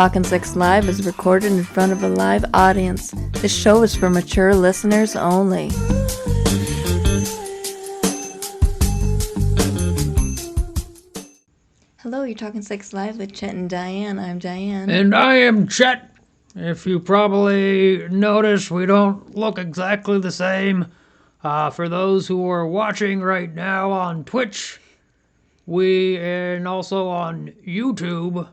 Talkin' Sex Live is recorded in front of a live audience. This show is for mature listeners only. Hello, you're Talkin' Sex Live with Chet and Diane. I'm Diane. And I am Chet. If you probably notice, we don't look exactly the same. For those who are watching right now on Twitch, and also on YouTube,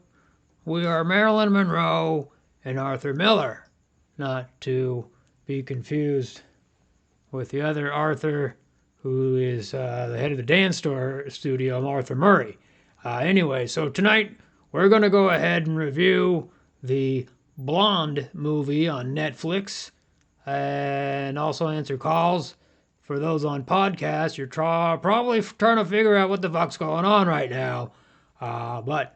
we are Marilyn Monroe and Arthur Miller. Not to be confused with the other Arthur, who is the head of the dance studio, Arthur Murray. Anyway, so tonight we're going to go ahead and review the Blonde movie on Netflix and also answer calls. For those on podcasts, you're probably trying to figure out what the fuck's going on right now. But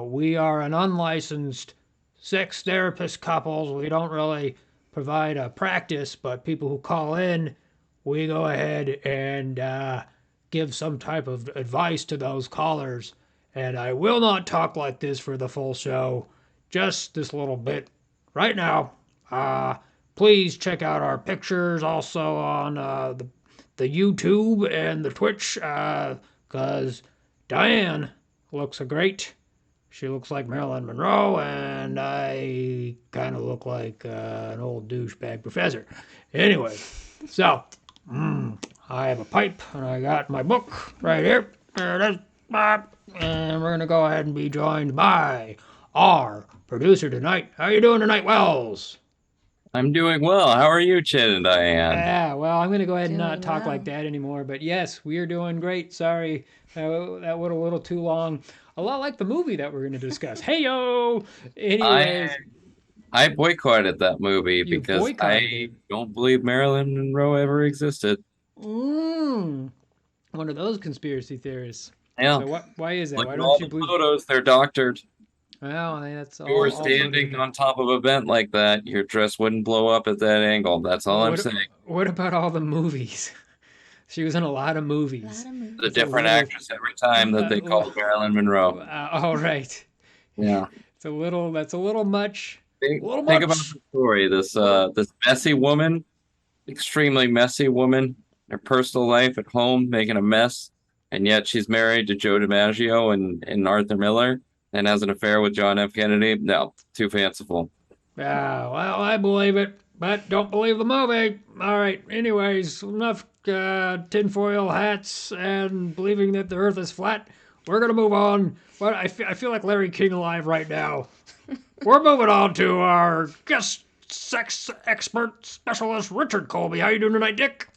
we are an unlicensed sex therapist couples. We don't really provide a practice, but people who call in, we go ahead and give some type of advice to those callers. And I will not talk like this for the full show, just this little bit right now. Please check out our pictures also on the YouTube and the Twitch, because Diane looks great. She looks like Marilyn Monroe, and I kind of look like an old douchebag professor. Anyway, so I have a pipe, and I got my book right here. There it is. And we're going to go ahead and be joined by our producer tonight. How you doing tonight, Wells? I'm doing well. How are you, Chet and Diane? Yeah, well, I'm going to go ahead and not talk like that anymore. But yes, we are doing great. Sorry, that went a little too long. A lot like the movie that we're going to discuss. Hey-yo! Anyways. I boycotted that movie because I don't believe Marilyn Monroe ever existed. One of those conspiracy theorists. Yeah. So why is that? Look Why at don't all you the believe? Photos, they're doctored. Well, that's all. If you were standing on top of a vent like that, your dress wouldn't blow up at that angle. That's all I'm saying. What about all the movies? She was in a lot of movies. The different actress every time that they called Marilyn Monroe. All right. Yeah. That's a little much. Think about the story. This messy woman, extremely messy woman, her personal life at home making a mess, and yet she's married to Joe DiMaggio and Arthur Miller and has an affair with John F. Kennedy. No, too fanciful. Well, I believe it, but don't believe the movie. All right. Anyways, enough tinfoil hats and believing that the Earth is flat. We're gonna move on. Well, I feel like Larry King alive right now. We're moving on to our guest sex expert specialist, Richard Colby. How you doing tonight, Dick?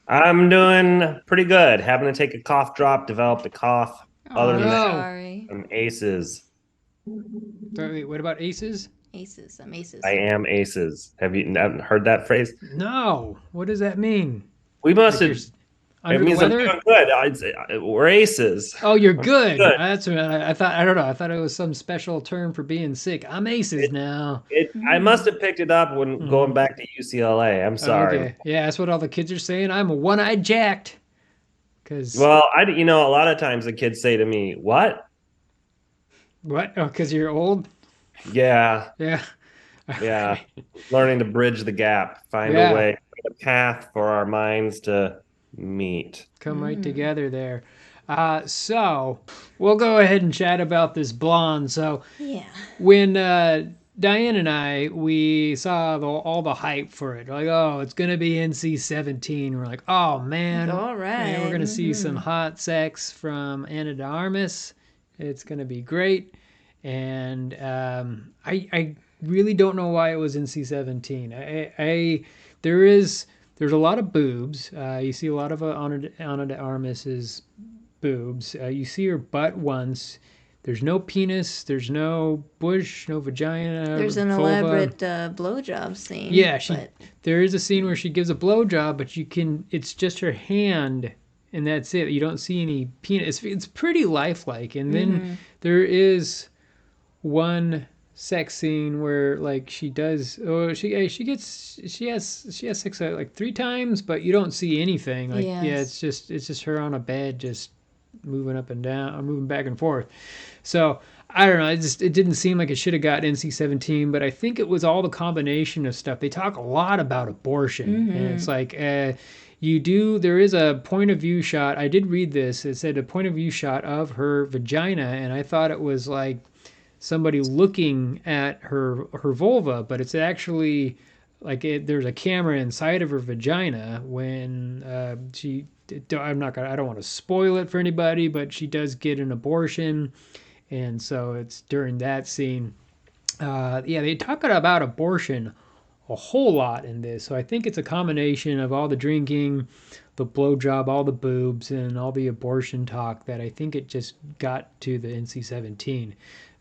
I'm doing pretty good. Having to take a cough drop, developed a cough. Other than that, I'm aces. Wait, what about aces? Aces. I'm aces. I am aces. Have you heard that phrase? No. What does that mean? We must have. It means I'm doing good. We're aces. Oh, you're good. That's what I thought. I don't know. I thought it was some special term for being sick. I'm aces now. I must have picked it up when going back to UCLA. I'm sorry. Okay. Yeah, that's what all the kids are saying. I'm a one-eyed jacked. Well, a lot of times the kids say to me, "What? What? Oh, because you're old." Yeah. Yeah. Yeah. Learning to bridge the gap, find a way, a path for our minds to meet. Come right together there. So we'll go ahead and chat about this Blonde. So when Diane and we saw all the hype for it. Like, oh, it's going to be NC-17. We're like, oh, man. All right. We're going to see some hot sex from Ana de Armas. It's going to be great. And I really don't know why it was NC-17. There's a lot of boobs. You see a lot of Ana de Armas's boobs. You see her butt once. There's no penis. There's no bush. No vagina. There's an vulva. elaborate blowjob scene. Yeah, there is a scene where she gives a blowjob, but it's just her hand, and that's it. You don't see any penis. It's pretty lifelike. And then there is one sex scene where like she has sex like 3 times, but you don't see anything. Like it's just her on a bed just moving up and down, moving back and forth. So I don't know. It didn't seem like it should have got NC-17, but I think it was all the combination of stuff. They talk a lot about abortion, and it's like there is a point of view shot. I did read this. It said a point of view shot of her vagina, and I thought it was like somebody looking at her vulva, but it's actually like there's a camera inside of her vagina when she. I don't want to spoil it for anybody, but she does get an abortion. And so it's during that scene. They talk about abortion a whole lot in this. So I think it's a combination of all the drinking, the blowjob, all the boobs, and all the abortion talk that I think it just got to the NC-17.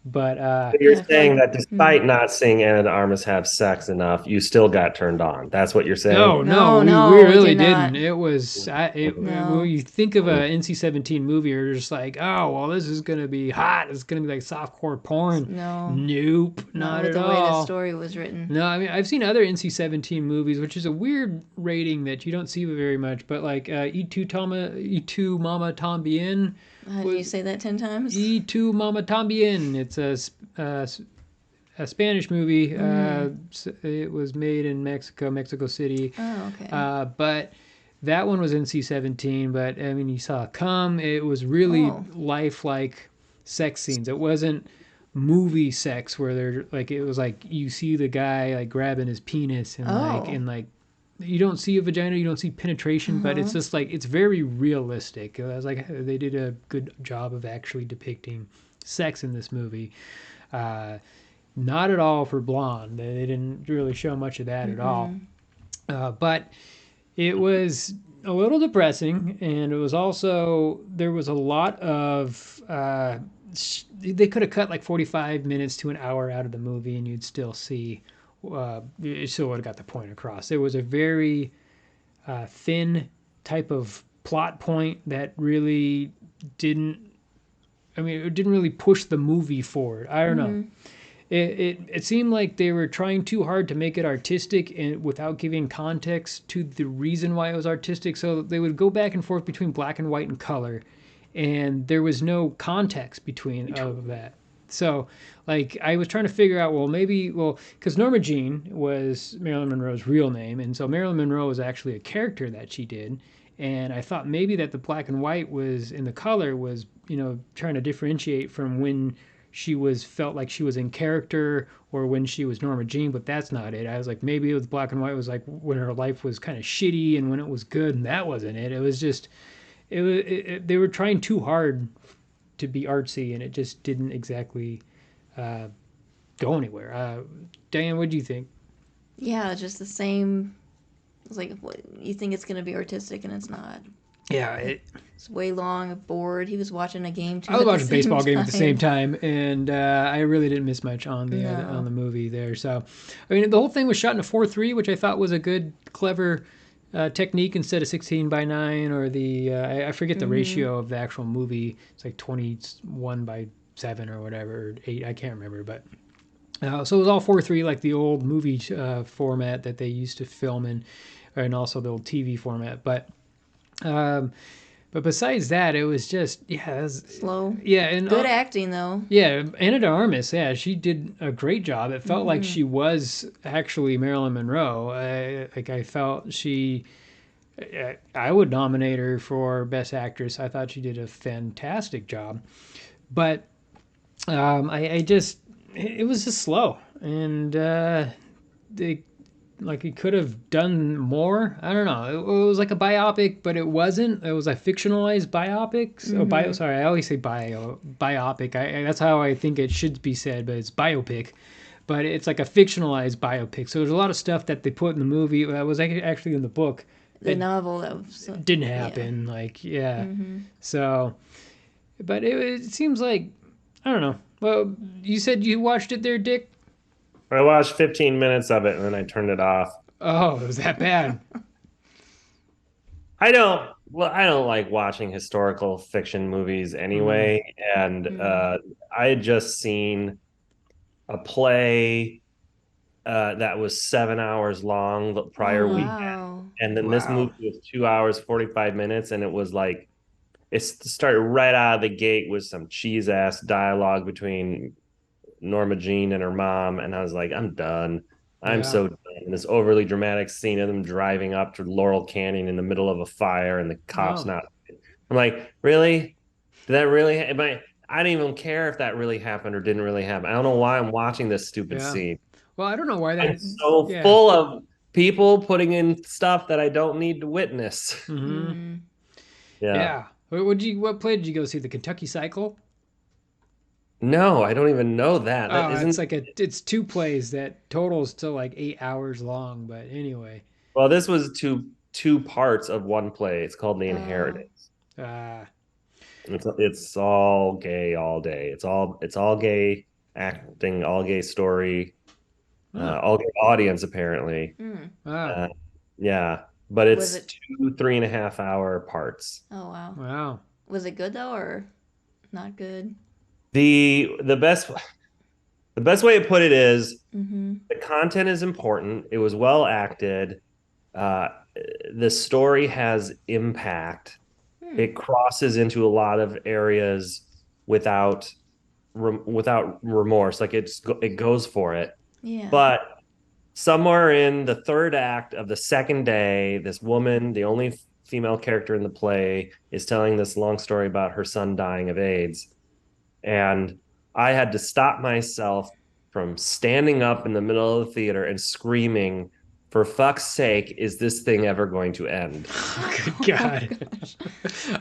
But you're saying that despite not seeing Anna de Armas have sex enough, you still got turned on. That's what you're saying? No, we really didn't. It was No. when you think of a NC-17 movie, you're just like, oh, well, this is gonna be hot. It's gonna be like softcore porn. No. Nope, not at the all. way the story was written. No, I mean I've seen other NC-17 movies, which is a weird rating that you don't see very much. But like E2 Mama Tambien. How do you say that 10 times? E2 Mama Tambien. It's a Spanish movie. It was made in Mexico City. Oh, okay. But that one was NC-17. But I mean, you saw cum. It was really lifelike sex scenes. It wasn't movie sex where they're like, it was like you see the guy like grabbing his penis and you don't see a vagina, you don't see penetration, but it's just like it's very realistic. I was like, they did a good job of actually depicting sex in this movie. Not at all for Blonde. They didn't really show much of that at all. But it was a little depressing, and it was also there was a lot of they could have cut like 45 minutes to an hour out of the movie, and you'd still see. It still would have got the point across. It was a very thin type of plot point that really didn't. I mean, it didn't really push the movie forward. I don't know. It seemed like they were trying too hard to make it artistic and without giving context to the reason why it was artistic. So they would go back and forth between black and white and color, and there was no context between of that. So, like, I was trying to figure out, because Norma Jean was Marilyn Monroe's real name, and so Marilyn Monroe was actually a character that she did, and I thought maybe that the black and white was in the color was, trying to differentiate from when she felt like she was in character or when she was Norma Jean, but that's not it. I was like, maybe it was black and white was like when her life was kind of shitty and when it was good, and that wasn't it. It was just, they were trying too hard to be artsy, and it just didn't exactly go anywhere. Diane, what do you think? Yeah, just the same. It's like you think it's gonna be artistic, and it's not. Yeah, it's way long, bored. He was watching a game too. I was watching a baseball game at the same time, and I really didn't miss much on the on the movie there. So, I mean, the whole thing was shot in a 4:3, which I thought was a good, clever technique instead of 16:9 or the I forget the ratio of the actual movie. It's like 21:7 or whatever, or 8. I can't remember, but so it was all 4:3 like the old movie format that they used to film in, and also the old TV format. But besides that, it was just it was slow. Yeah, and good acting though. Yeah, Anna de Armas, she did a great job. It felt like she was actually Marilyn Monroe. I felt I would nominate her for Best Actress. I thought she did a fantastic job, but it was just slow, and it could have done more. I don't know. It was like a biopic, but it wasn't. It was a fictionalized biopic. So I always say biopic. That's how I think it should be said, but it's biopic. But it's like a fictionalized biopic. So there's a lot of stuff that they put in the movie that was actually in the book. The novel that didn't happen. Yeah. So, but it seems like, I don't know. Well, you said you watched it there, Dick? I watched 15 minutes of it and then I turned it off. Oh, it was that bad? I don't like watching historical fiction movies anyway. And I had just seen a play that was 7 hours long the prior weekend. And then this movie was 2 hours, 45 minutes. And it was like it started right out of the gate with some cheese ass dialogue between Norma Jean and her mom, and I was like, I'm done. I'm Yeah. so done. This overly dramatic scene of them driving up to Laurel Canyon in the middle of a fire and the cops Oh. not. I'm like, really? Did that really? I don't even care if that really happened or didn't really happen. I don't know why I'm watching this stupid Yeah. scene. Well, I don't know why that. I'm so Yeah. full of people putting in stuff that I don't need to witness. Mm-hmm. Yeah. Yeah. What play did you go see? The Kentucky Cycle? No, I don't even know that. That Oh, isn't. it's two plays that totals to like 8 hours long. But anyway, Well, this was two parts of one play. It's called The Oh. Inheritance. uh, It's all gay all day. It's all gay acting, all gay story, huh. all gay audience apparently. Mm. Wow, Uh, yeah, but Was it's it? 2 3.5 hour parts. Oh wow. wow. Was it good though, or not good? The best way to put it is Mm-hmm. the content is important. It was well acted. Uh, the story has impact. Hmm. It crosses into a lot of areas without without remorse. Like it goes for it. Yeah. But somewhere in the third act of the second day, this woman, the only female character in the play, is telling this long story about her son dying of AIDS. And I had to stop myself from standing up in the middle of the theater and screaming, for fuck's sake, is this thing ever going to end? Good God.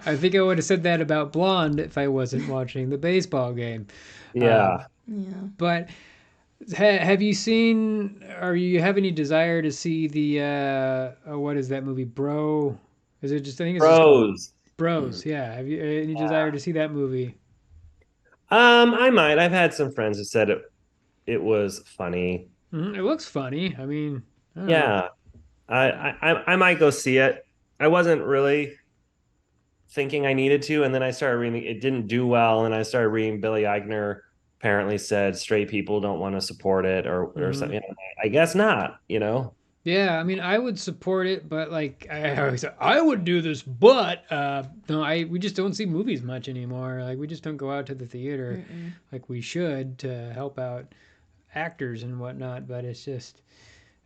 I think I would have said that about Blonde if I wasn't watching the baseball game. Yeah. Yeah. But have you seen, or you have any desire to see the, what is that movie, Bro? Is it just, I think it's just called Pros. Bros. Yeah. Have you any desire to see that movie? I might. I've had some friends who said it was funny. It looks funny. I mean, I don't know. Yeah. I might go see it. I wasn't really thinking I needed to, and then I started reading. It didn't do well, and I started reading. Billy Eichner apparently said straight people don't want to support it, or Mhm. something. I guess not. Yeah, I mean, I would support it, but like I always say, I would do this, but no, we just don't see movies much anymore. Like we just don't go out to the theater Mm-mm. like we should to help out actors and whatnot. But it's just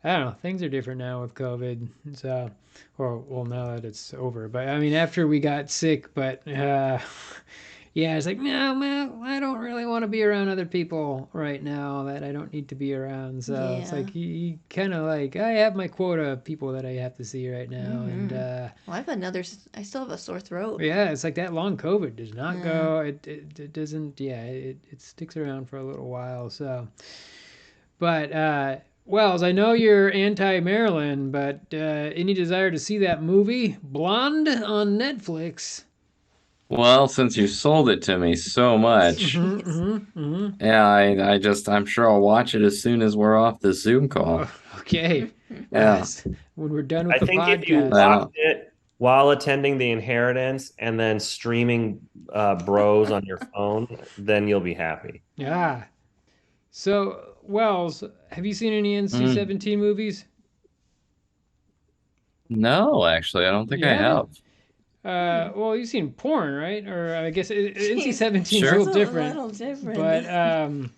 I don't know. Things are different now with COVID. So, or well, now that it's over. But I mean, after we got sick, but yeah, it's like no, man, I don't really want to be around other people right now that I don't need to be around. So it's Yeah. like you kind of like I have my quota of people that I have to see right now, and Well, I've had another. I still have a sore throat. yeah, it's like that long COVID does not Yeah. go. It doesn't. Yeah, it sticks around for a little while. So, but Wells, I know you're anti Marilyn, but any desire to see that movie, Blonde, on Netflix? Well, since you sold it to me so much, Jeez. yeah, I'm sure I'll watch it as soon as we're off the Zoom call. Okay. Yeah. Yes. When we're done with I the think if you podcast. watch it while attending the Inheritance and then streaming Bros on your phone, then you'll be happy. Yeah. So, Wells, have you seen any NC-17 movies? No, actually, I don't think You I haven't? have. Well, you've seen porn, right? Or I guess NC-17 is Sure. a little It's a different. little different. But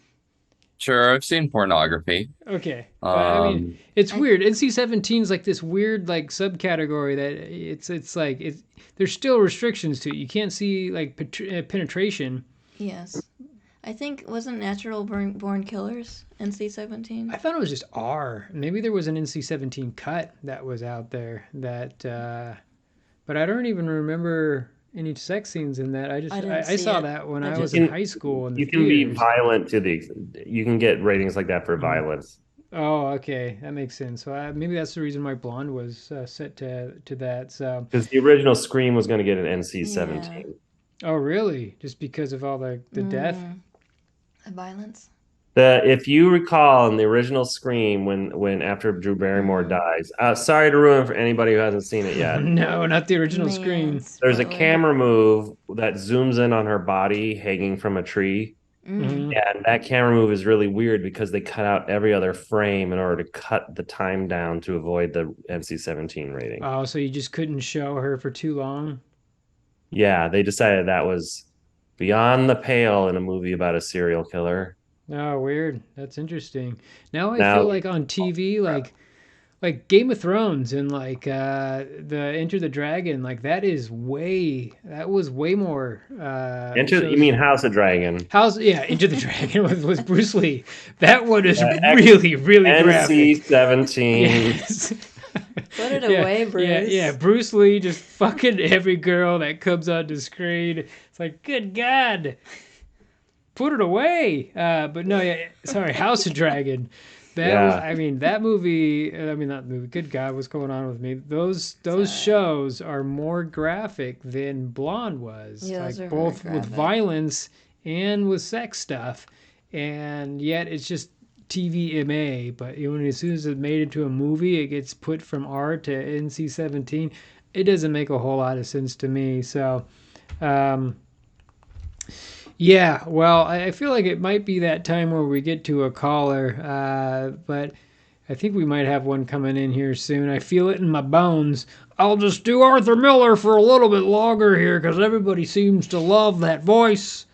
Sure, I've seen pornography. okay. But I mean, Um, it's weird. NC-17 is like this weird like subcategory that it's like there's still restrictions to it. You can't see like penetration. Yes. I think wasn't Natural Born Killers NC-17? I thought it was just R. Maybe there was an NC-17 cut that was out there that, but I don't even remember any sex scenes in that. I saw that when I was in high school in the You can be theaters. violent you can get ratings like that for violence. Oh, okay, that makes sense. So maybe that's the reason why Blonde was set to that. So, Because the original Scream was going to get an NC-17. oh really? Just because of all the death? The violence. If you recall in the original Scream, when after Drew Barrymore dies, sorry to ruin for anybody who hasn't seen it yet. No, not the original Man, Scream. There's a spoiler. camera move that zooms in on her body hanging from a tree. Mhm. And that camera move is really weird because they cut out every other frame in order to cut the time down to avoid the NC-17 rating. Oh, so you just couldn't show her for too long? yeah, they decided that was beyond the pale in a movie about a serial killer. Oh, weird. That's interesting. Now I feel Now, like on TV, like Game of Thrones and like the Enter the Dragon, like that was way more you shows. mean House of Dragon? Enter the Dragon was Bruce Lee. That one is X really, really graphic. NC-17. Yes. Put it Yeah, away, Bruce. yeah. Bruce Lee just fucking every girl that comes onto screen. It's like, good God, put it away. But no, yeah, sorry, House of Dragon. Yeah. I mean, that movie. I mean, not movie. Good God, what's going on with me? Those shows are more graphic than Blonde was. Yeah, like those are both very with graphic. violence and with sex stuff, and yet it's just TVMA. But as soon as it made it to a movie, it gets put from R to NC-17. It doesn't make a whole lot of sense to me. So. Yeah, well, I feel like it might be that time where we get to a caller, but I think we might have one coming in here soon. I feel it in my bones. I'll just do Arthur Miller for a little bit longer here because everybody seems to love that voice.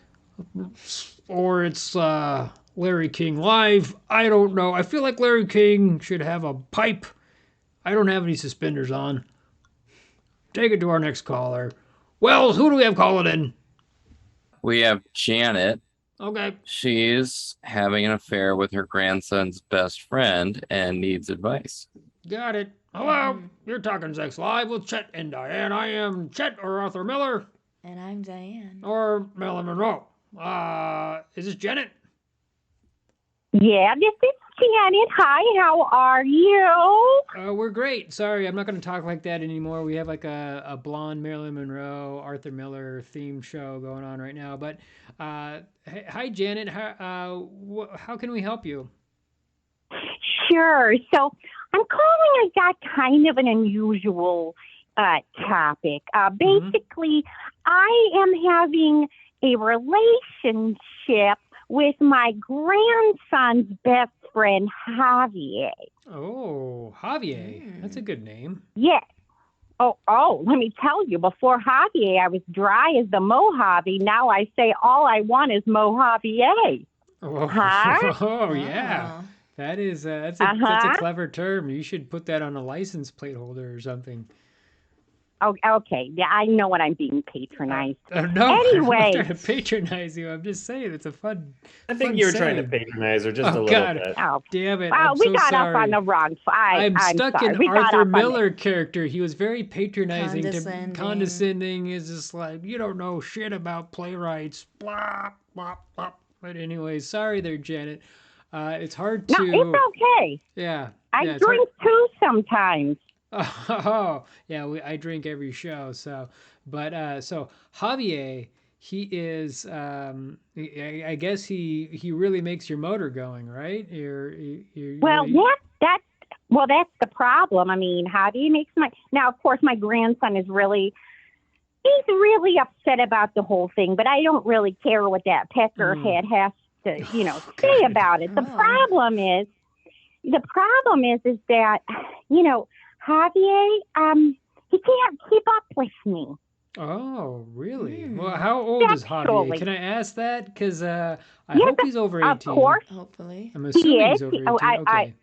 Or it's Larry King live. I don't know. I feel like Larry King should have a pipe. I don't have any suspenders on. Take it to our next caller. Wells, who do we have calling in? We have Janet. Okay. She's having an affair with her grandson's best friend and needs advice. Got it. Hello, you're talking Sex Live with Chet and Diane. I am Chet or Arthur Miller And I'm Diane. or Marilyn Monroe. Is this Janet? Yeah, this is Janet. Hi, how are you? We're great. Sorry, I'm not going to talk like that anymore. We have like a blonde Marilyn Monroe, Arthur Miller themed show going on right now. But hi, Janet. How can we help you? Sure. So I'm calling. I got kind of an unusual topic. Basically, I am having a relationship with my grandson's best friend, Javier. Oh, Javier. That's a good name. Yes. Oh, let me tell you, before Javier, I was dry as the Mojave. Now I say all I want is Mojave. Oh, Huh? oh yeah. That is that's a clever term. You should put that on a license plate holder or something. Oh, okay. Yeah, I know what I'm being patronized. No, Anyway. I'm not trying to patronize you. I'm just saying it's a fun. I think fun you were trying to saying. patronize her just a little God. bit. Oh, Damn it! well, I'm we so got sorry. off on the wrong. I'm stuck sorry. in We got Arthur off on Miller character. He was very patronizing, Condescending. condescending. Is just like you don't know shit about playwrights. Blah blah blah. But anyway, sorry there, Janet. It's hard to. No, it's okay. Yeah. I yeah, it's hard- drink too sometimes. Oh, yeah, I drink every show. So Javier, he is, I guess he really makes your motor going, right? Well, really- that's the problem. I mean, Javier makes now, of course, my grandson is really upset about the whole thing, but I don't really care what that peckerhead has to, say about it. The problem is that, Javier, he can't keep up with me. Oh, really? Well, how old is Javier? Sexually. Can I ask that? Because I hope he's over 18. Of course, Hopefully. I'm assuming he he's is. over 18. Okay.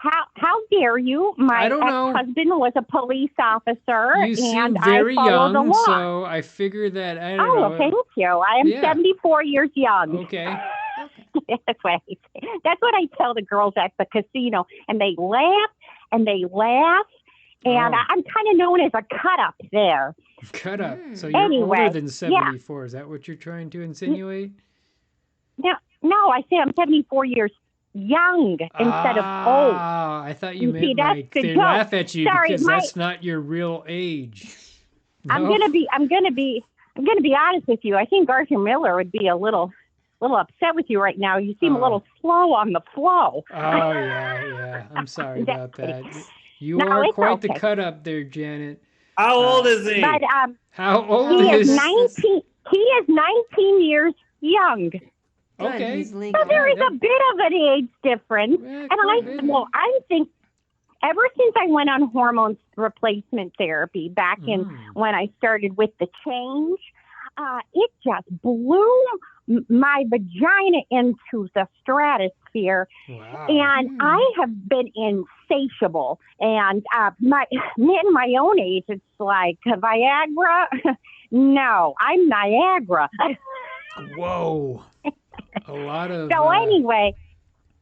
How dare you? My I don't know. ex-husband was a police officer, You seem and very I followed the young, law. so I figured that, I don't Oh, know. well, thank you. I am Yeah. 74 years young. Okay. That's what I say. That's what I tell the girls at the casino, and they laugh, and Oh. I'm kind of known as a cut-up there. Cut up. So you're Anyway, older than 74. Is that what you're trying to insinuate? No, I say I'm 74 years young instead of old. Ah, I thought you You see, meant that's like the they joke. laugh at you Sorry, because that's not your real age. I'm No? gonna be honest with you. I think Arthur Miller would be a little upset with you right now. You seem a little slow on the flow. Oh yeah. I'm sorry about that. You No, are it's quite the okay. cut up there, Janet. How old is he? But How old he is? is 19. He is 19 years young. Good, Okay. he's legal. So there is a bit of an age difference, Yeah, and quite a bit. I think ever since I went on hormone replacement therapy back in when I started with the change, it just blew my vagina into the stratosphere. Wow. And I have been insatiable. And in my own age, it's like Viagra. No, I'm Niagara. Whoa. A lot of. So anyway,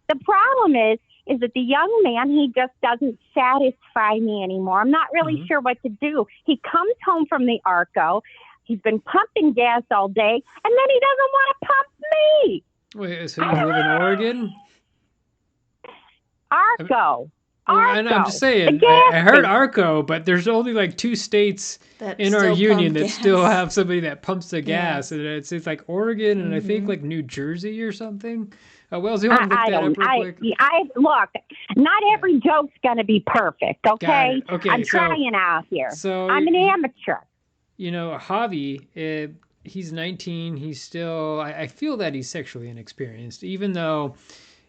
the problem is that the young man, he just doesn't satisfy me anymore. I'm not really sure what to do. He comes home from the Arco. He's been pumping gas all day, and then he doesn't want to pump me. Wait, so you live in Oregon? Arco. And I'm just saying, I heard Arco, but there's only like 2 states That in our still union pump that gas. still have somebody that pumps the Yeah. gas, and it's like Oregon and I think like New Jersey or something. Wells, you want to look that up real quick? Look, not every joke's going to be perfect, okay? Got it. Okay, I'm so- trying out here. So I'm an amateur. You know, Javi, he's 19. He's still, I feel that he's sexually inexperienced, even though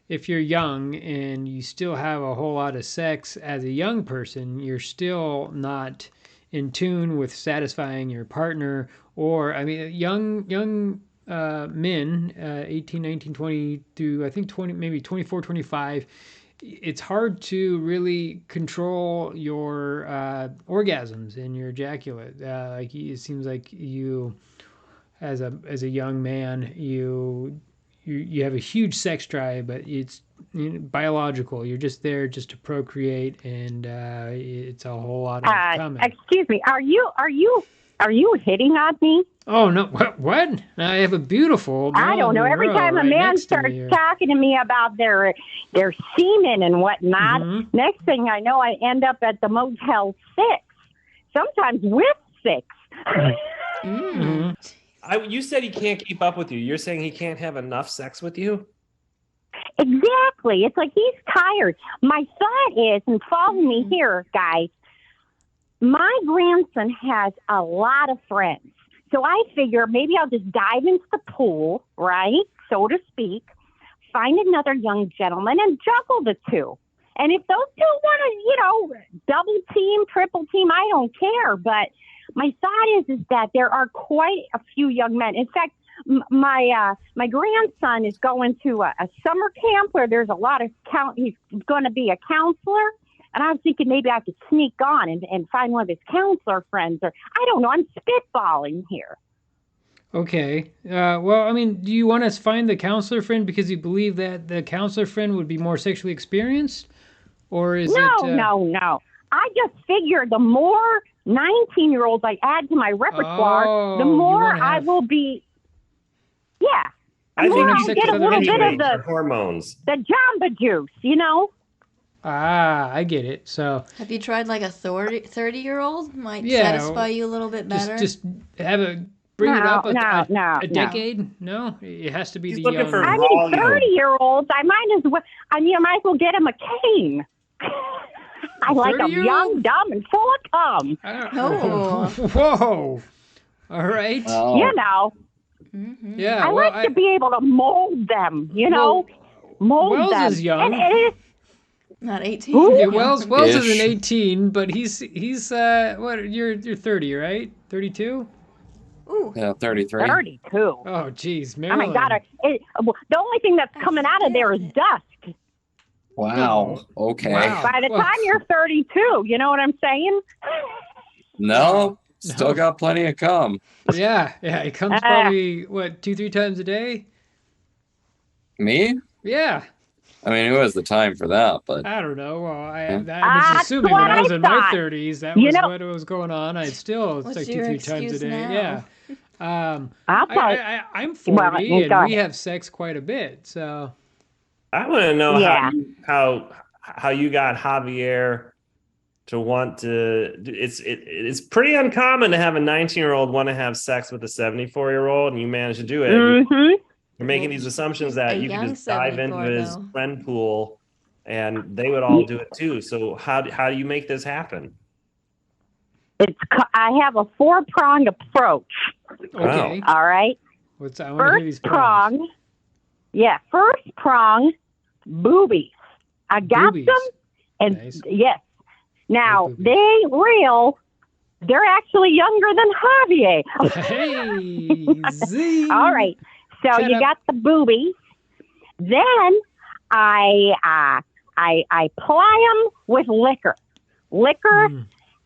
if you're young and you still have a whole lot of sex as a young person, you're still not in tune with satisfying your partner. Or, I mean, young men, 18, 19, 20 through, I think 20, maybe 24, 25, it's hard to really control your orgasms and your ejaculate. It seems like you, as a young man, you have a huge sex drive, but it's biological. You're just there just to procreate, and it's a whole lot of coming. Excuse me. Are you hitting on me? Oh no! What? I have a beautiful. I don't know. Every time a man starts talking to me about their semen and whatnot, next thing I know, I end up at the Motel 6, sometimes with 6. You said he can't keep up with you. You're saying he can't have enough sex with you? Exactly. It's like he's tired. My thought is, and follow me here, guys, my grandson has a lot of friends. So I figure maybe I'll just dive into the pool, right, so to speak, find another young gentleman and juggle the two. And if those two want to, double team, triple team, I don't care. But my thought is that there are quite a few young men. In fact, my grandson is going to a summer camp where there's a lot of he's going to be a counselor. And I was thinking maybe I could sneak on and find one of his counselor friends. Or I don't know. I'm spitballing here. Okay. Well, I mean, do you want to find the counselor friend because you believe that the counselor friend would be more sexually experienced? Or is No. I just figure the more 19-year-olds I add to my repertoire, the more I will be. Yeah. I think I'll get a little bit of the hormones. The Jamba juice, I get it. So have you tried like a 30-year-old? Might satisfy you a little bit better. Just have bring it up a decade. No, it has to be the young. 30-year-olds. I might as well get him a cane. I like them young, dumb, and full of cum. Oh. Whoa. All right. Yeah. I like to be able to mold them. Mold Wells them. is young. Not 18. Yeah, Wells isn't 18, but he's what? You're 30, right? 32. Ooh. Yeah, 33. 32. Oh, geez, Marilyn. Oh my God! The only thing that's coming out of there is dust. Wow. Okay. Wow. By the time you're 32, you know what I'm saying? No, still got plenty of cum. Yeah. It comes probably 2-3 times a day. Me? Yeah. I mean, who has the time for that? But I don't know. Well, I was assuming when I was in my 30s, that was what was going on. I'd still like 2-3 times a day. Now? Yeah. I'm 40 and we have sex quite a bit. So I want to know how you got Javier to want to. It's pretty uncommon to have a 19-year-old want to have sex with a 74-year-old, and you managed to do it. Mm-hmm. You're making these assumptions that you can just dive into his though. friend pool, and they would all do it too. So how do you make this happen? I have a 4-pronged approach. okay. All right. I want to hear these prongs. First prong, boobies. I got them. And Nice. yes, now boobies. they ain't real. They're actually younger than Javier. Hey, zing. All right. So Shut you up. got the boobies. Then I ply them with liquor.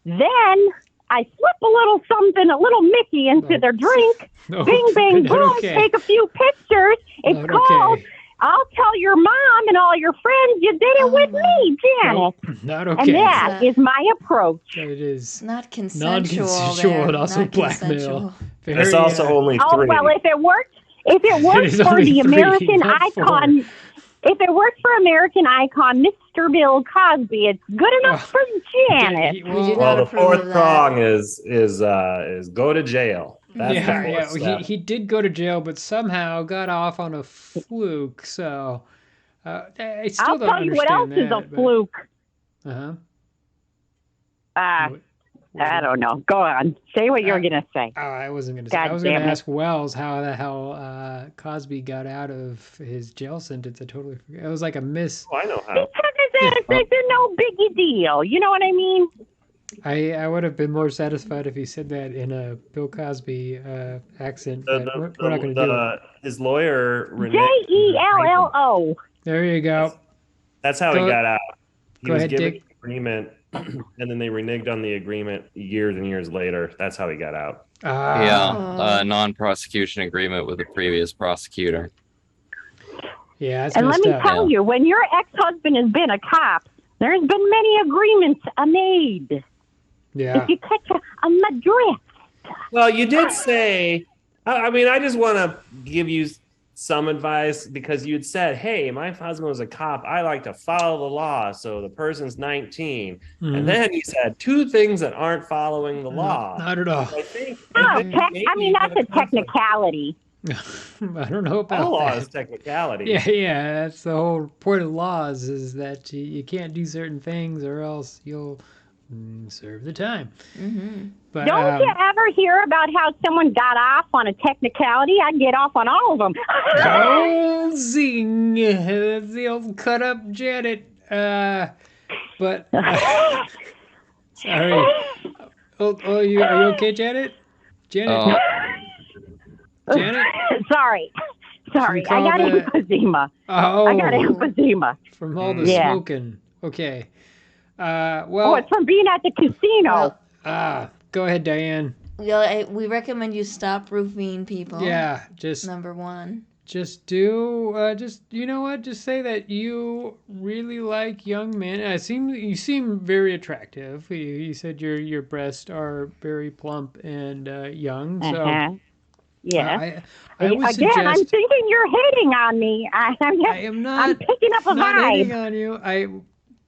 Then I slip a little something, a little Mickey into their drink. No, Bing, bang, not boom. okay. Take a few pictures. It's Not called, okay. I'll tell your mom and all your friends you did it with me, Janet. Nope, not okay. And that is my approach. It is Not consensual. non-consensual there. and also Not blackmail. consensual. Very, It's also only Oh, 3. well, if it works is for only the 3, American not 4. icon, if it works for American icon, Mr. Bill Cosby, it's good enough for Janet. We do Well, not the approve fourth of that. prong is go to jail. That's the Yeah, fourth yeah. step. He did go to jail, but somehow got off on a fluke. So I still I'll don't tell you what else understand is a fluke. Uh-huh. I don't know. Go on. Say what you're going to say. Oh, I wasn't going to say. God I was going damn to it. ask Wells how the hell Cosby got out of his jail sentence. I totally forgot. It was like a miss. Oh, I know how. It's a no biggie deal. You know what I mean? I would have been more satisfied if he said that in a Bill Cosby accent, but we're not going to do it. His lawyer, Jello. There you go. That's how Go- he got out. He go was ahead, given Dick. an agreement, and then they reneged on the agreement years and years later. That's how he got out. Yeah, non-prosecution agreement with the previous prosecutor. Yeah, that's And let messed me up. tell you, when your ex-husband has been a cop, there's been many agreements made. Yeah. If you catch a madrid. Well, you did say, I mean, I just want to give you some advice because you had said, hey, my husband was a cop. I like to follow the law. So the person's 19. Mhm. And then he said 2 things that aren't following the law. Not at all. I think I mean, that's a technicality. I don't know about all law that. is technicality. Yeah, that's the whole point of laws is that you can't do certain things or else you'll serve the time. Mm-hmm. But Don't you ever hear about how someone got off on a technicality? I get off on all of them. oh, zing! That's the old cut up Janet. But sorry. Oh, are you okay, Janet? Janet. Janet. Sorry. I call got that- emphysema. Oh, I got emphysema. from all the Yeah. smoking. Okay. Oh, Well. it's from being at the casino. Go ahead, Diane. We recommend you stop roofing people. Yeah, just Number 1. you know what? Just say that you really like young men. You seem very attractive. You said your breasts are very plump and young. So Yeah. I would Again, suggest. I'm thinking you're hitting on me. I am not. I'm picking up a not hitting vibe. on you.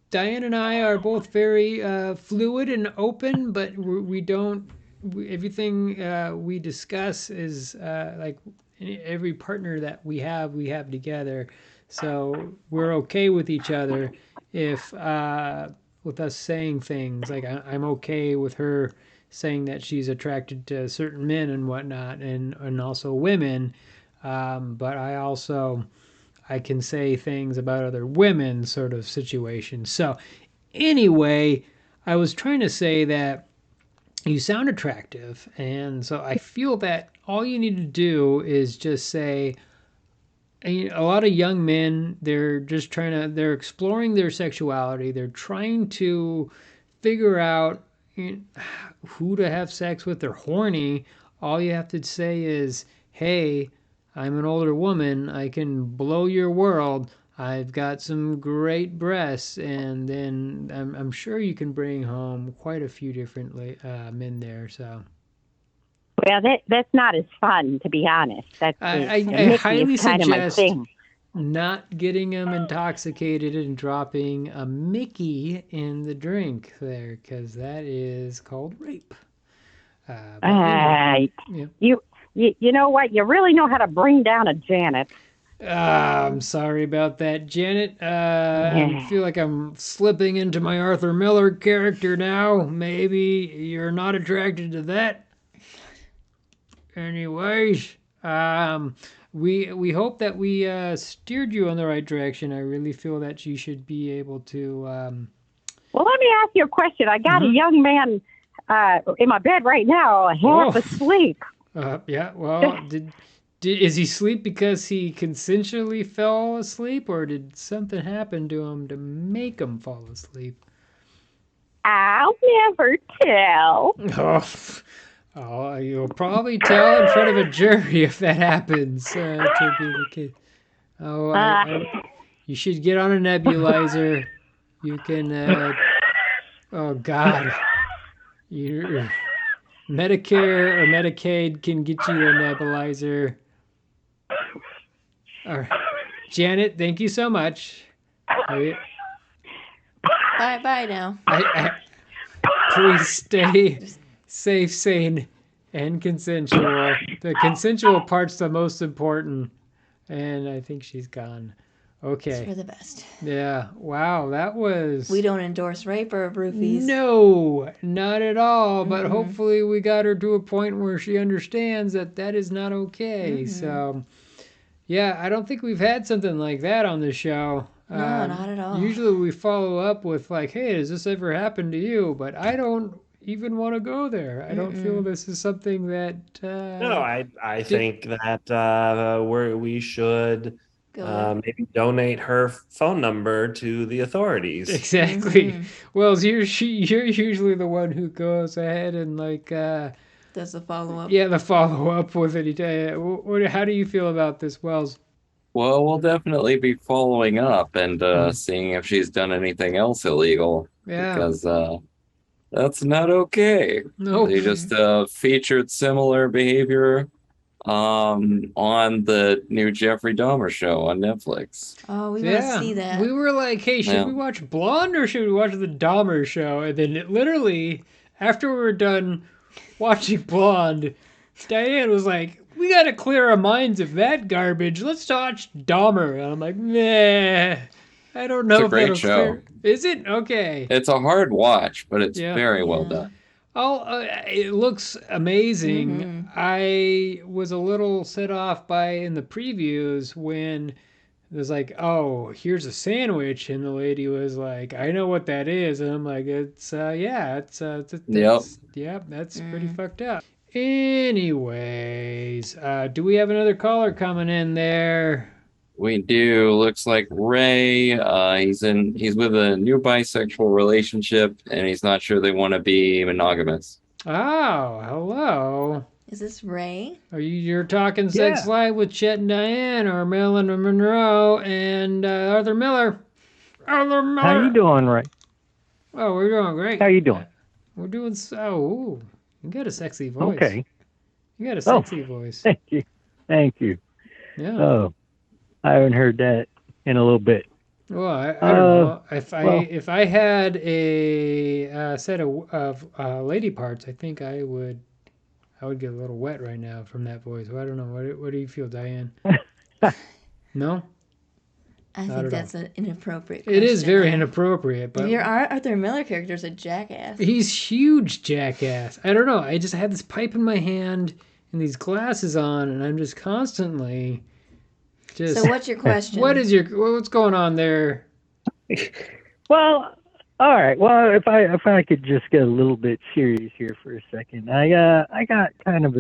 Diane and I are both very fluid and open, but we don't. Everything we discuss is like every partner that we have together. So we're okay with each other if with us saying things like I'm okay with her saying that she's attracted to certain men and whatnot, and also women. But I can say things about other women sort of situations. So anyway, I was trying to say that you sound attractive. And so I feel that all you need to do is just say, a lot of young men, they're exploring their sexuality. They're trying to figure out who to have sex with. They're horny. All you have to say is, hey, I'm an older woman. I can blow your world. I've got some great breasts, and then I'm sure you can bring home quite a few different men there. So, Well, that's not as fun, to be honest. I Mickey highly is kind of my suggest thing. not getting them intoxicated and dropping a Mickey in the drink there, because that is called rape. Yeah. You know what? You really know how to bring down a Janet. I'm sorry about that, Janet. I feel like I'm slipping into my Arthur Miller character now. Maybe you're not attracted to that. Anyways, we hope that we steered you in the right direction. I really feel that you should be able to Well, let me ask you a question. I got a young man in my bed right now, half asleep. Yeah. Well, is he asleep because he consensually fell asleep, or did something happen to him to make him fall asleep? I'll never tell. Oh, you'll probably tell in front of a jury if that happens to be the case. You should get on a nebulizer. You can. Oh God, your Medicare or Medicaid can get you a nebulizer. All right. Janet, thank you so much. Bye now. Please stay safe, sane, and consensual. The consensual part's the most important. And I think she's gone. Okay. It's for the best. Yeah. Wow, that was... We don't endorse rape or roofies. No, not at all. But hopefully we got her to a point where she understands that that is not okay. So, yeah, I don't think we've had something like that on the show. No, not at all. Usually we follow up with like, hey, has this ever happened to you? But I don't even want to go there. I don't feel this is something that... No, I think that we should maybe donate her phone number to the authorities. Exactly. Well, you're usually the one who goes ahead and like... does the follow-up. Yeah, the follow-up with it. How do you feel about this, Wells? Well, we'll definitely be following up and seeing if she's done anything else illegal. Yeah. Because that's not okay. Nope. They just featured similar behavior on the new Jeffrey Dahmer show on Netflix. Oh, we want to see that. We were like, hey, should we watch Blonde or should we watch the Dahmer show? And then literally, after we were done watching Blonde, Diane was like, we got to clear our minds of that garbage. Let's watch Dahmer. And I'm like, nah, I don't know it's a if great that'll show. clear. Is it? Okay. It's a hard watch, but it's very well done. It looks amazing. I was a little set off by in the previews when it was like, oh, here's a sandwich, and the lady was like, I know what that is, and I'm like, that's pretty fucked up. Anyways, do we have another caller coming in there? We do. Looks like Ray. He's with a new bisexual relationship, and he's not sure they want to be monogamous. Oh, hello. Is this Ray? You're talking Sex Live with Chet and Diane, or Marilyn Monroe and Arthur Miller. Arthur Miller. How you doing, Ray? Oh, we're doing great. How you doing? We're doing so. Ooh, you got a sexy voice. Okay. You got a sexy voice. Thank you. Yeah. Oh, I haven't heard that in a little bit. Well, I don't know. If I had a set of lady parts, I think I would get a little wet right now from that voice. Well, I don't know. What do you feel, Diane? No? I think that's an inappropriate question. It is very inappropriate. But your Arthur Miller character is a jackass. He's huge jackass. I don't know. I just had this pipe in my hand and these glasses on, and I'm just constantly... So what's your question? What's going on there? Well, all right. Well, if I could just get a little bit serious here for a second, I got kind of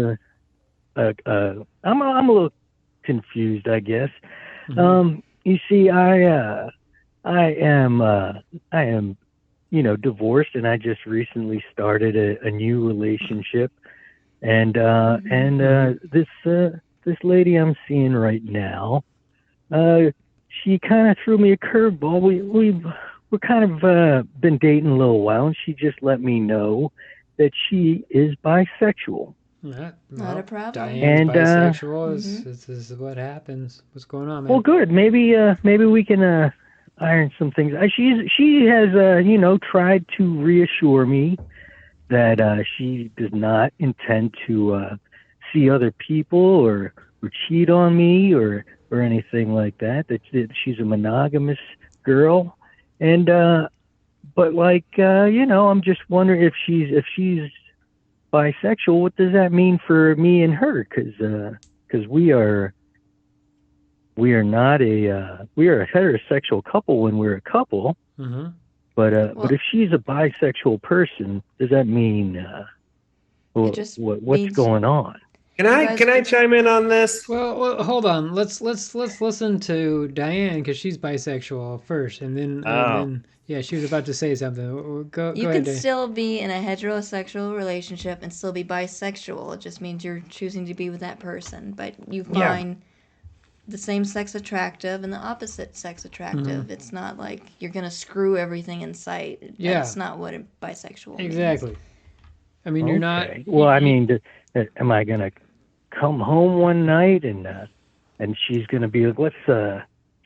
I'm a little confused, I guess. You see, I am divorced, and I just recently started a new relationship, and this lady I'm seeing right now, she kind of threw me a curveball. We're kind of been dating a little while, and she just let me know that she is bisexual. Not a problem. Diane's bisexual. This is what happens. What's going on, man? Well, good. Maybe we can iron some things. She has tried to reassure me that she does not intend to see other people or cheat on me or anything like that. That she's a monogamous girl, and but I'm just wondering if she's bisexual. What does that mean for me and her? Because we are not we are a heterosexual couple when we're a couple, But if she's a bisexual person, does that mean just what's means- going on? Can I chime in on this? Well, hold on. Let's listen to Diane because she's bisexual first, and then yeah, she was about to say something. Go You ahead, could Diane. still be in a heterosexual relationship and still be bisexual. It just means you're choosing to be with that person, but you find the same sex attractive and the opposite sex attractive. It's not like you're gonna screw everything in sight. Yeah. That's not what a bisexual means. Exactly. I mean, you're not. Well, I mean, am I gonna come home one night and she's gonna be like, let's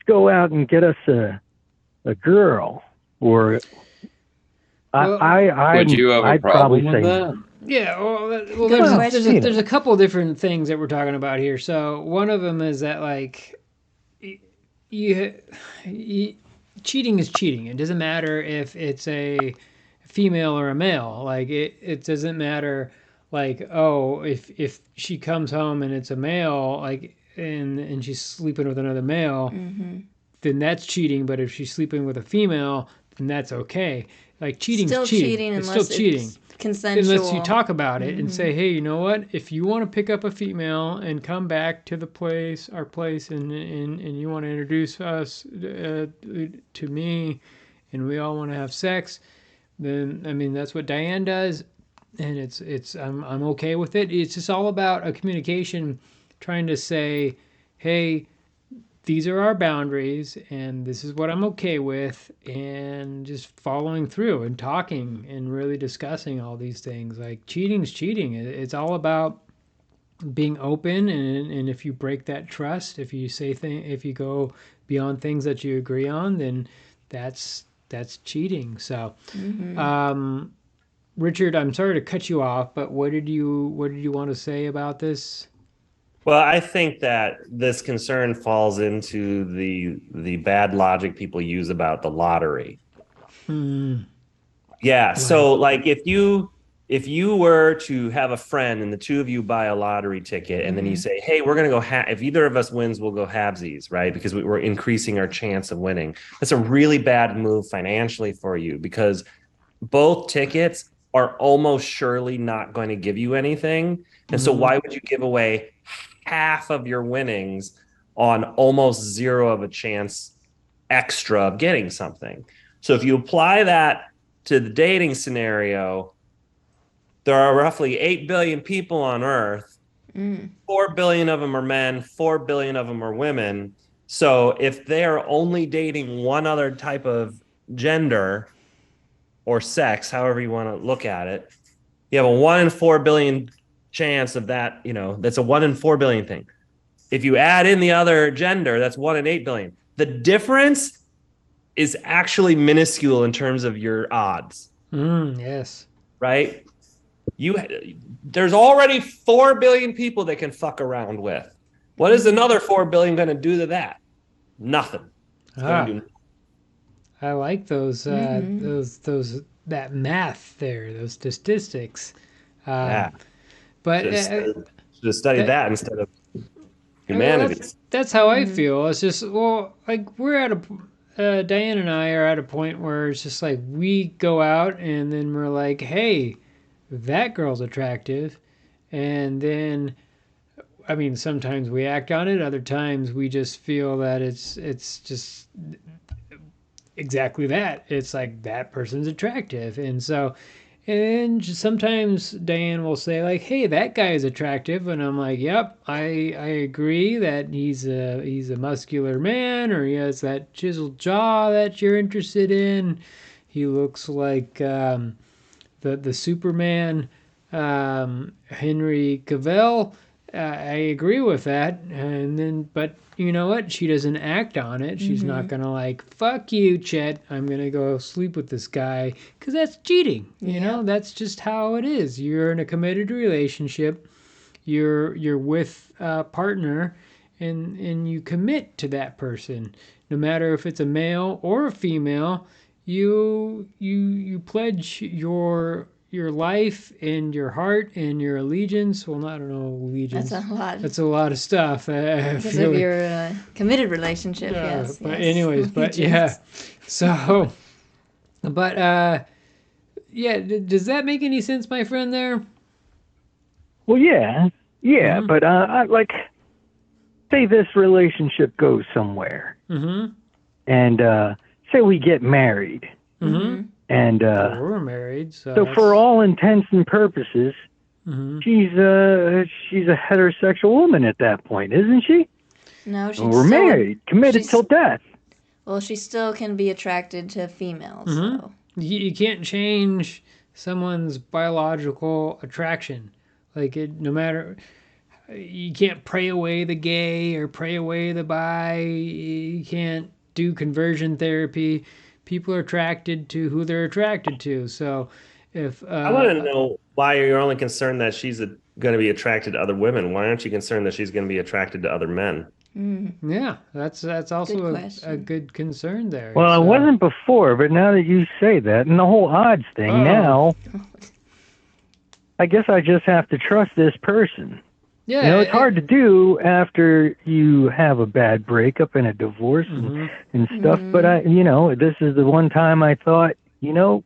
go out and get us a girl, or Would you have a I'd problem probably with say that? Yeah, well, Good question. there's a couple of different things that we're talking about here. So one of them is that like, you cheating is cheating. It doesn't matter if it's a female or a male. Like it doesn't matter. Like, oh, if she comes home and it's a male, like and she's sleeping with another male, then that's cheating. But if she's sleeping with a female, then that's okay. Like cheating's Still cheating. It's unless still cheating. it's consensual. Unless you talk about it and say, hey, you know what? If you want to pick up a female and come back to our place, and you want to introduce us to me, and we all want to have sex, then I mean that's what Diane does, and I'm okay with it. It's just all about a communication, trying to say, hey, these are our boundaries and this is what I'm okay with, and just following through and talking and really discussing all these things. Like cheating's cheating. It's all about being open, and if you break that trust, if you say if you go beyond things that you agree on, then that's cheating. So Richard, I'm sorry to cut you off, but what did you want to say about this? Well, I think that this concern falls into the bad logic people use about the lottery. Yeah, so like if you were to have a friend and the two of you buy a lottery ticket, and then you say, hey, we're going to go if either of us wins, we'll go halvesies, right? Because we're increasing our chance of winning. That's a really bad move financially for you, because both tickets are almost surely not going to give you anything. And so why would you give away half of your winnings on almost zero of a chance extra of getting something? So if you apply that to the dating scenario, there are roughly 8 billion people on Earth. 4 billion of them are men, 4 billion of them are women. So if they are only dating one other type of gender or sex, however you want to look at it, you have a 1 in 4 billion chance of that. That's a 1 in 4 billion thing. If you add in the other gender, that's 1 in 8 billion. The difference is actually minuscule in terms of your odds. Yes. Right? There's already 4 billion people that can fuck around with. What is another 4 billion going to do to that? Nothing. It's gonna do I like those that math there, those statistics. yeah. But Should have studied that instead of humanities. That's how I feel. It's just, well, like we're at Diane and I are at a point where it's just like we go out and then we're like, hey, that girl's attractive. And then, I mean, sometimes we act on it. Other times we just feel that it's just exactly that. It's like that person's attractive. And so, and sometimes Diane will say like, hey, that guy is attractive. And I'm like, yep, I agree that he's a muscular man, or he has that chiseled jaw that you're interested in. He looks like the Superman, Henry Cavill. I agree with that. And then, but you know what? She doesn't act on it. She's not going to like, fuck you, Chet, I'm going to go sleep with this guy, because that's cheating. You know, that's just how it is. You're in a committed relationship. You're with a partner, and you commit to that person. No matter if it's a male or a female, you pledge your life and your heart and your allegiance. Well, I don't know, allegiance. That's a lot. That's a lot of stuff. Because of your committed relationship, yes. But yes. anyways, but yeah. So But yeah, does that make any sense, my friend? There. Well, yeah, Mhm. but I like say this relationship goes somewhere, Mm-hmm. and say we get married, Mm-hmm. and Well, we're married, so so for that's. all intents and purposes, Mm-hmm. she's a heterosexual woman at that point, isn't she? No, And we're married, committed till death. Well, she still can be attracted to females, Mm-hmm. so. You can't change someone's biological attraction. Like no matter, you can't pray away the gay or pray away the bi. You can't do conversion therapy. People are attracted to who they're attracted to. So, if I want to know why you're only concerned that she's going to be attracted to other women. Why aren't you concerned that she's going to be attracted to other men? yeah, that's also a good concern there. Well, So. it wasn't before, but now that you say that, and the whole odds thing, now I guess I just have to trust this person. Yeah, you know, it's hard to do after you have a bad breakup and a divorce and stuff. But this is the one time I thought, I'm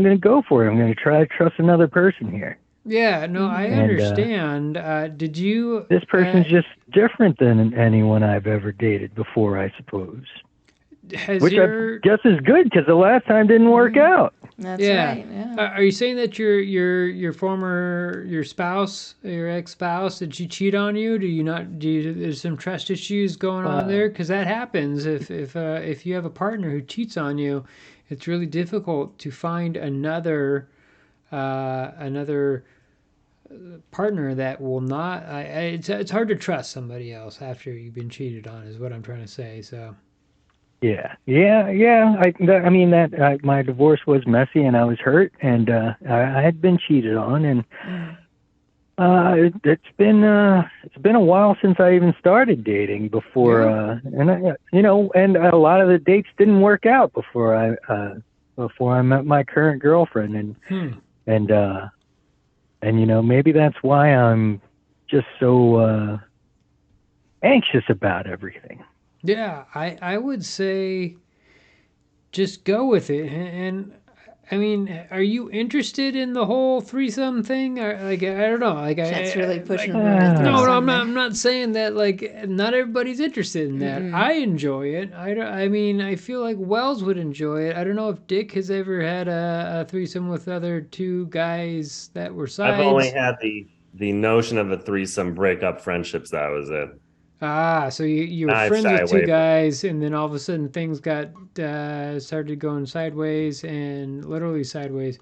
going to go for it. I'm going to try to trust another person here. Yeah, no, I understand. Did you? This person's just different than anyone I've ever dated before, I suppose. Which I guess is good because the last time didn't work out. That's right. Yeah. Are you saying that your spouse, your ex-spouse, did she cheat on you? Do you not? There's some trust issues going on there? Because that happens if you have a partner who cheats on you, it's really difficult to find another partner that will not. It's hard to trust somebody else after you've been cheated on. Is what I'm trying to say. So. Yeah. My divorce was messy, and I was hurt, and I had been cheated on, and it's been a while since I even started dating before, and a lot of the dates didn't work out before I met my current girlfriend, and maybe that's why I'm just so anxious about everything. Yeah, I would say just go with it. And I mean, are you interested in the whole threesome thing? Or, I don't know. That's really pushing for a threesome. No, I'm not saying that. Not everybody's interested in that. I enjoy it. I feel like Wells would enjoy it. I don't know if Dick has ever had a threesome with other two guys that were sides. I've only had the notion of a threesome break up friendships. That was it. So you were friends with two guys, and then all of a sudden things got started going sideways, and literally sideways,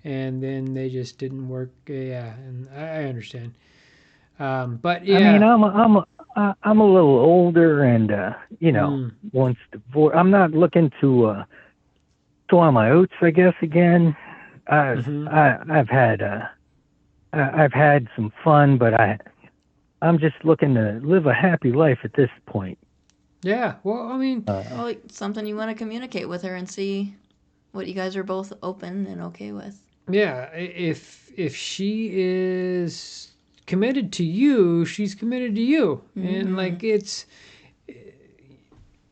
and then they just didn't work. Yeah, and I understand. But yeah, I mean, I'm a little older, and once divorced, I'm not looking to on my oats, I guess. Again, I've had some fun, but I'm just looking to live a happy life at this point. Yeah, well, I mean... something you want to communicate with her and see what you guys are both open and okay with. Yeah, if she is committed to you, she's committed to you. And, it's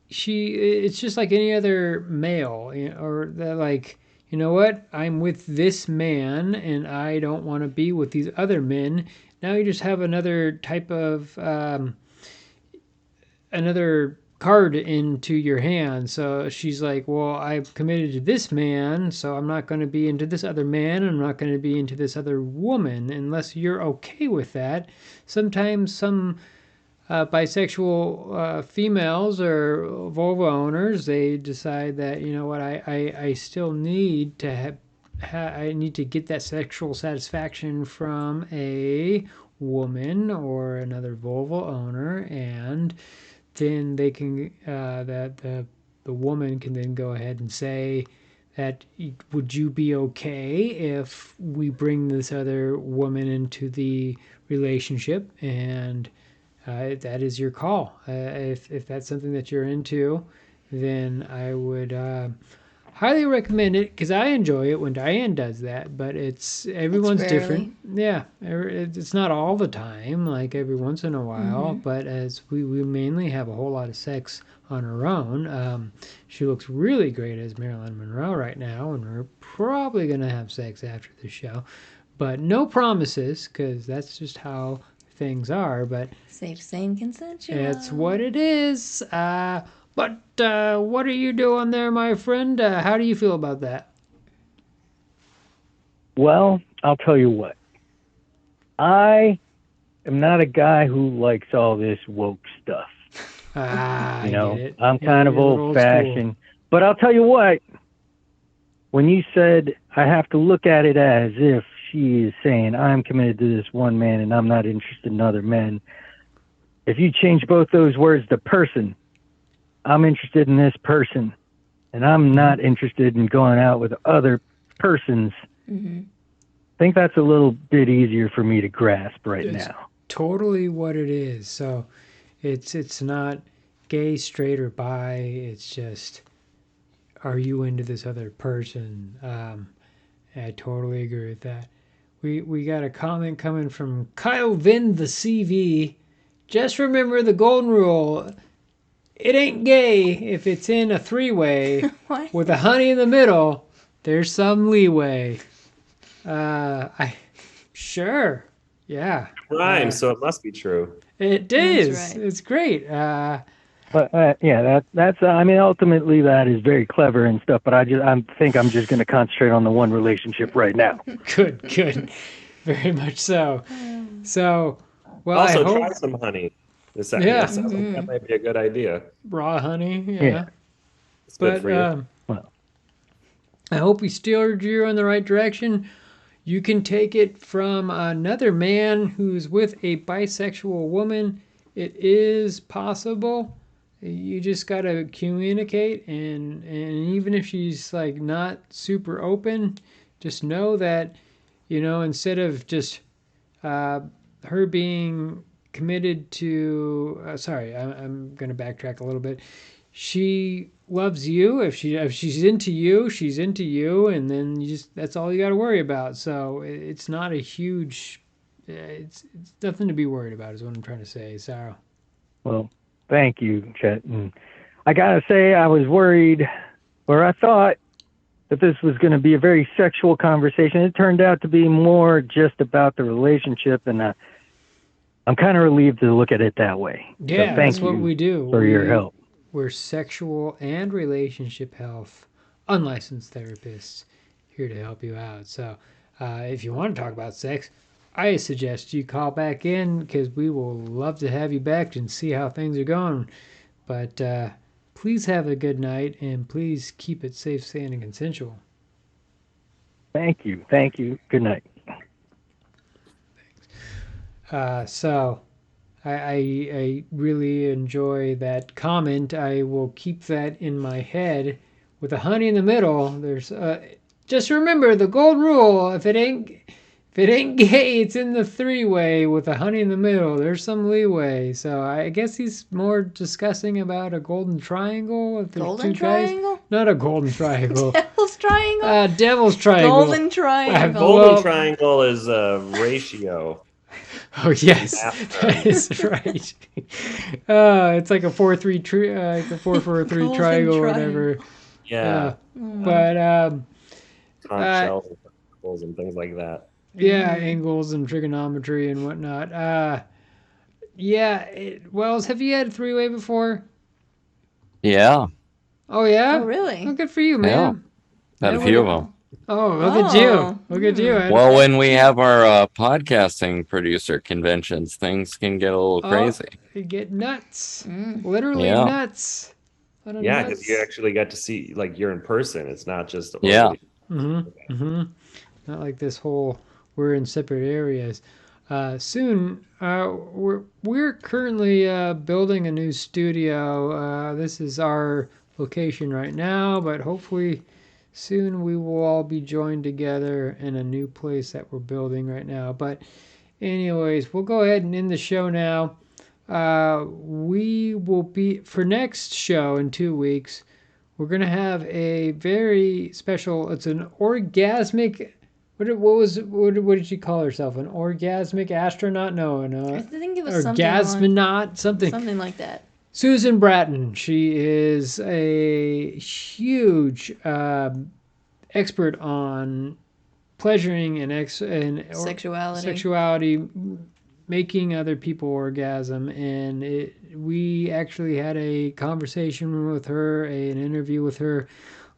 just like any other male, or that, you know what? I'm with this man, and I don't want to be with these other men. Now you just have another type of another card into your hand. So she's like, well, I'm committed to this man, so I'm not going to be into this other man. I'm not going to be into this other woman unless you're okay with that. Sometimes some bisexual females or vulva owners, they decide that, you know what, I still need to have I need to get that sexual satisfaction from a woman or another vulva owner, and then they can that the woman can then go ahead and say that, would you be okay if we bring this other woman into the relationship? And that is your call. If that's something that you're into, then I highly recommend it because I enjoy it when Diane does that, but everyone's different. Yeah, it's not all the time, like every once in a while, but as we mainly have a whole lot of sex on her own. She looks really great as Marilyn Monroe right now, and we're probably going to have sex after the show, but no promises because that's just how things are. But safe, sane, consensual. It's what it is. But what are you doing there, my friend? How do you feel about that? Well, I'll tell you what. I am not a guy who likes all this woke stuff. I get it. I'm kind of old-fashioned. But I'll tell you what. When you said I have to look at it as if she is saying I'm committed to this one man and I'm not interested in other men, if you change both those words to person, I'm interested in this person, and I'm not interested in going out with other persons. I think that's a little bit easier for me to grasp now. Totally what it is. So it's not gay, straight, or bi. It's just, are you into this other person? I totally agree with that. We got a comment coming from Kyle Vin, the CV. Just remember the golden rule. It ain't gay if it's in a three-way with a honey in the middle. There's some leeway. Sure, yeah. Rhymes, so it must be true. It is. That's right. It's great. But that's. I mean, ultimately, that is very clever and stuff. But I think I'm just going to concentrate on the one relationship right now. Good, very much so. So, well, also I hope try some honey. Yeah. Sounds like that might be a good idea. raw honey. Yeah. It's good for you. I hope we steered you in the right direction. You can take it from another man who's with a bisexual woman. It is possible. You just got to communicate, and even if she's like not super open, just know that, instead of just her being committed to I'm going to backtrack a little bit. She loves you. If she's into you, she's into you, and then that's all you got to worry about. So it's not a huge it's nothing to be worried about is what I'm trying to say. So Well, thank you, Chet. And I got to say, I was worried, or I thought that this was going to be a very sexual conversation. It turned out to be more just about the relationship, and I'm kind of relieved to look at it that way. Yeah, so that's what we do. For your help. We're sexual and relationship health, unlicensed therapists, here to help you out. So if you want to talk about sex, I suggest you call back in because we will love to have you back and see how things are going. But please have a good night, and please keep it safe, sane, and consensual. Thank you. Good night. So I really enjoy that comment. I will keep that in my head. With a honey in the middle, there's just remember the golden rule. If it ain't gay, it's in the three-way with a honey in the middle. There's some leeway. So I guess he's more discussing about a golden triangle. If Golden two guys, triangle? not a golden triangle. Devil's triangle? Devil's triangle. Golden triangle. Golden triangle is a ratio. Oh yes, that is right. It's like a 4-3 like a 4-4-3 triangle or whatever. Yeah. But conch shells and things like that. Yeah, angles and trigonometry and whatnot. Wells, have you had a three-way before? Yeah. Oh yeah. Oh really? Oh, good for you, man. Had a few of them. Oh, look at you. Look at you. Well, when we have our podcasting producer conventions, things can get a little crazy. You get nuts. Literally nuts. Yeah, because you actually got to see, like, you're in person. It's not just... Not like this whole, we're in separate areas. Soon, we're currently building a new studio. This is our location right now, but hopefully... soon we will all be joined together in a new place that we're building right now. But anyways, we'll go ahead and end the show now. We will be, for next show in 2 weeks, we're going to have a very special, it's an orgasmic, what did she call herself? An orgasmic astronaut? No, I think it was something orgasmonaut, something like that. Susan Bratton. She is a huge expert on pleasuring and sexuality, making other people orgasm. And we actually had a conversation with her, an interview with her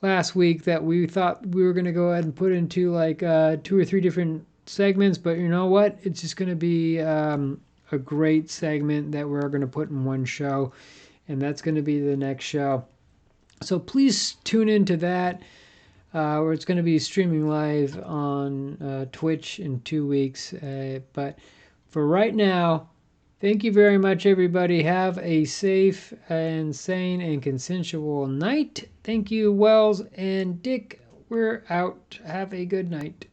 last week that we thought we were going to go ahead and put into like 2 or 3 different segments. But you know what? It's just going to be a great segment that we're going to put in one show. And that's going to be the next show. So please tune into that. Where it's going to be streaming live on Twitch in 2 weeks. But for right now, thank you very much, everybody. Have a safe and sane and consensual night. Thank you, Wells and Dick. We're out. Have a good night.